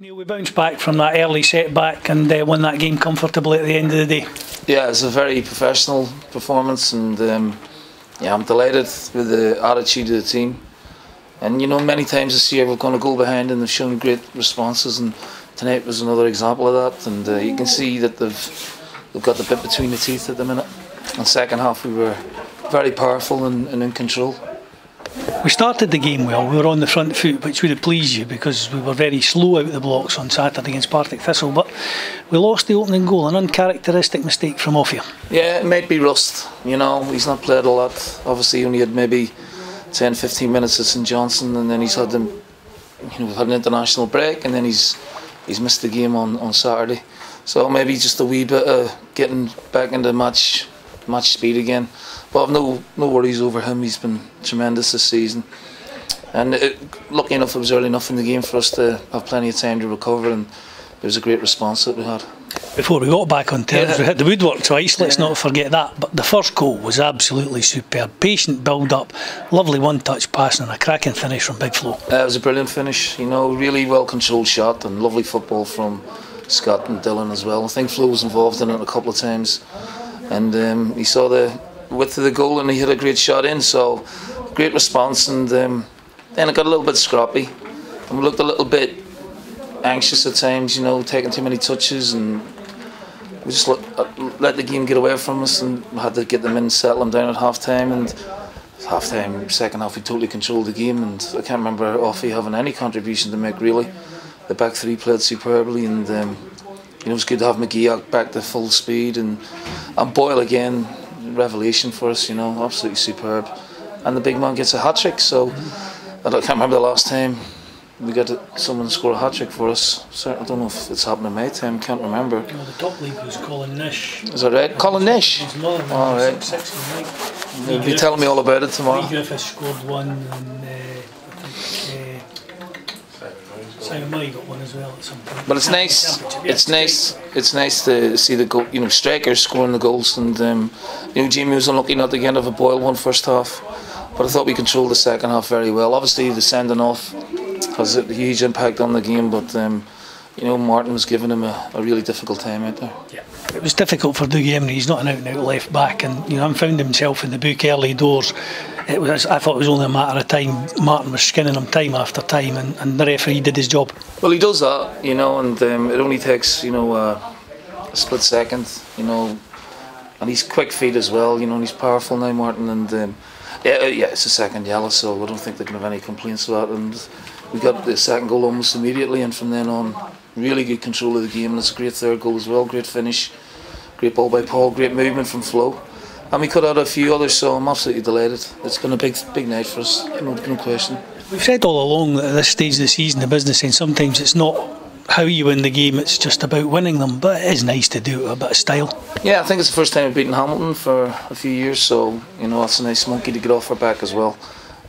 Neil, we bounced back from that early setback and won that game comfortably at the end of the day. Yeah, it's a very professional performance, and yeah, I'm delighted with the attitude of the team. And you know, many times this year we've gone a goal behind and they've shown great responses, and tonight was another example of that. And you can see that they've got the bit between the teeth at the minute. In the second half we were very powerful and in control. We started the game well, we were on the front foot, which would have pleased you because we were very slow out the blocks on Saturday against Partick Thistle, but we lost the opening goal, an uncharacteristic mistake from off here. Yeah, it might be rust, you know, he's not played a lot. Obviously he only had maybe 10-15 minutes at St Johnstone, and then he's had them, you know, we've had an international break, and then he's missed the game on Saturday. So maybe just a wee bit of getting back into match speed again. But I've no worries over him. He's been tremendous this season, and lucky enough it was early enough in the game for us to have plenty of time to recover, and it was a great response that we had. Before we got back on terms, we hit the woodwork twice, let's not forget that. But the first goal was absolutely superb. Patient build-up, lovely one-touch pass and a cracking finish from Big Flo. It was a brilliant finish, you know, really well-controlled shot and lovely football from Scott and Dylan as well. I think Flo was involved in it a couple of times, and he saw the width of the goal and he hit a great shot in, so great response. And then it got a little bit scrappy and we looked a little bit anxious at times, you know, taking too many touches, and we just let the game get away from us, and we had to get them in, settle them down at half time. And second half we totally controlled the game, and I can't remember Offie having any contribution to make really. The back three played superbly, and you know, it was good to have McGee back to full speed, and Boyle again, revelation for us, you know, absolutely superb. And the big man gets a hat-trick, so I can't remember the last time we got someone to score a hat-trick for us. Certainly don't know if it's happened in my time, can't remember. Well, the top league was Colin Nish. Is that right? Colin Nish? All right. You'll be telling me all about it tomorrow. Griffiths scored one, and I think Simon Murray got one as well at some point. But it's nice. It's nice to see the goal, you know, strikers scoring the goals. And you know, Jamie was unlucky not to get of a Boyle one first half, but I thought we controlled the second half very well. Obviously the sending off has a huge impact on the game, but you know, Martin was giving him a really difficult time out there. Yeah. It was difficult for Dougie Emery. He's not an out-and-out left back, and you know, I found himself in the book early doors. I thought it was only a matter of time. Martin was skinning him time after time, and the referee did his job. Well, he does that, you know, and it only takes, you know, a split second, you know, and he's quick feet as well, you know, and he's powerful now, Martin, and yeah, it's a second yellow, so I don't think they can have any complaints about it. And we got the second goal almost immediately, and from then on, really good control of the game, and it's a great third goal as well, great finish, great ball by Paul, great movement from Flo. And we could have had a few others, so I'm absolutely delighted. It's been a big night for us, no question. We've said all along that at this stage of the season, the business end, sometimes it's not how you win the game, it's just about winning them, but it is nice to do it with a bit of style. Yeah, I think it's the first time we've beaten Hamilton for a few years, so you know, that's a nice monkey to get off our back as well.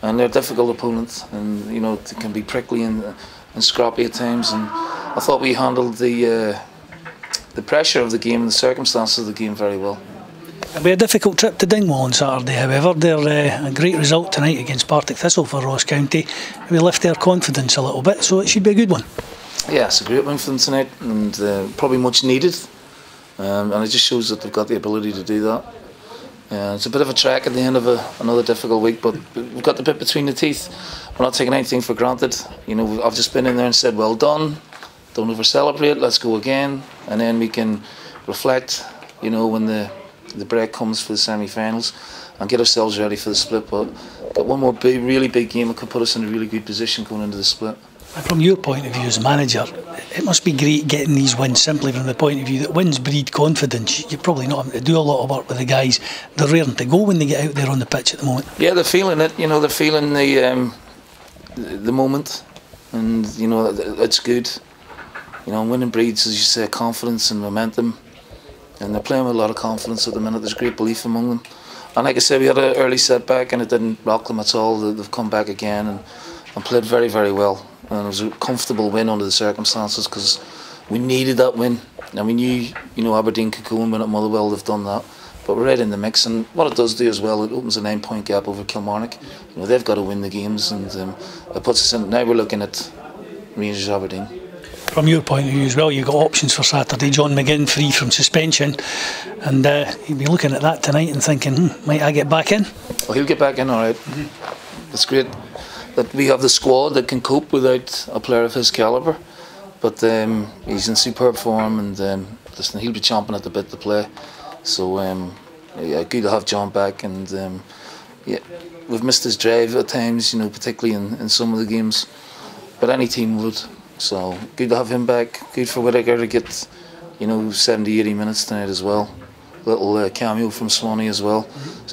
And they're a difficult opponent, and you know, they can be prickly and scrappy at times, and I thought we handled the pressure of the game and the circumstances of the game very well. It'll be a difficult trip to Dingwall on Saturday, however. They're a great result tonight against Partick Thistle for Ross County. We lift their confidence a little bit, so it should be a good one. Yeah, it's a great win for them tonight, and probably much needed, and it just shows that they've got the ability to do that. It's a bit of a trek at the end of another difficult week, but we've got the bit between the teeth. We're not taking anything for granted. You know, I've just been in there and said, well done, don't over-celebrate, let's go again, and then we can reflect, you know, when the break comes for the semi-finals, and get ourselves ready for the split. But got one more really big game that could put us in a really good position going into the split. And from your point of view as manager, it must be great getting these wins simply from the point of view that wins breed confidence. You're probably not having to do a lot of work with the guys. They're raring to go when they get out there on the pitch at the moment. Yeah, they're feeling it. You know, they're feeling the moment, and you know, it's good. You know, winning breeds, as you say, confidence and momentum, and they're playing with a lot of confidence at the minute. There's great belief among them, and like I said, we had an early setback and it didn't rock them at all. They've come back again and played very, very well, and it was a comfortable win under the circumstances because we needed that win, and we knew, you know, Aberdeen could go and win at Motherwell. They've done that, but we're right in the mix, and what it does do as well, it opens a 9-point gap over Kilmarnock. You know, they've got to win the games, and it puts us in. Now we're looking at Rangers Aberdeen. From your point of view as well, you've got options for Saturday. John McGinn free from suspension, and he'll be looking at that tonight and thinking, might I get back in? Well, he'll get back in, all right. It's great that we have the squad that can cope without a player of his calibre. But he's in superb form, and listen, he'll be chomping at the bit to play. So yeah, good to have John back, and yeah, we've missed his drive at times, you know, particularly in some of the games. But any team would. So good to have him back. Good for Whittaker to get, you know, 70-80 minutes tonight as well. Little cameo from Swanee as well.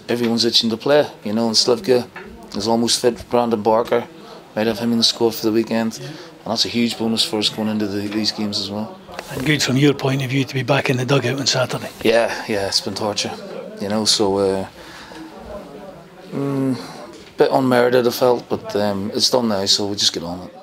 Everyone's itching to play, you know, and Slivka is almost fit. Brandon Barker might have him in the squad for the weekend. Yeah. And that's a huge bonus for us going into these games as well. And good from your point of view to be back in the dugout on Saturday. Yeah, it's been torture, you know, so bit unmerited I felt, but it's done now, so we'll just get on it.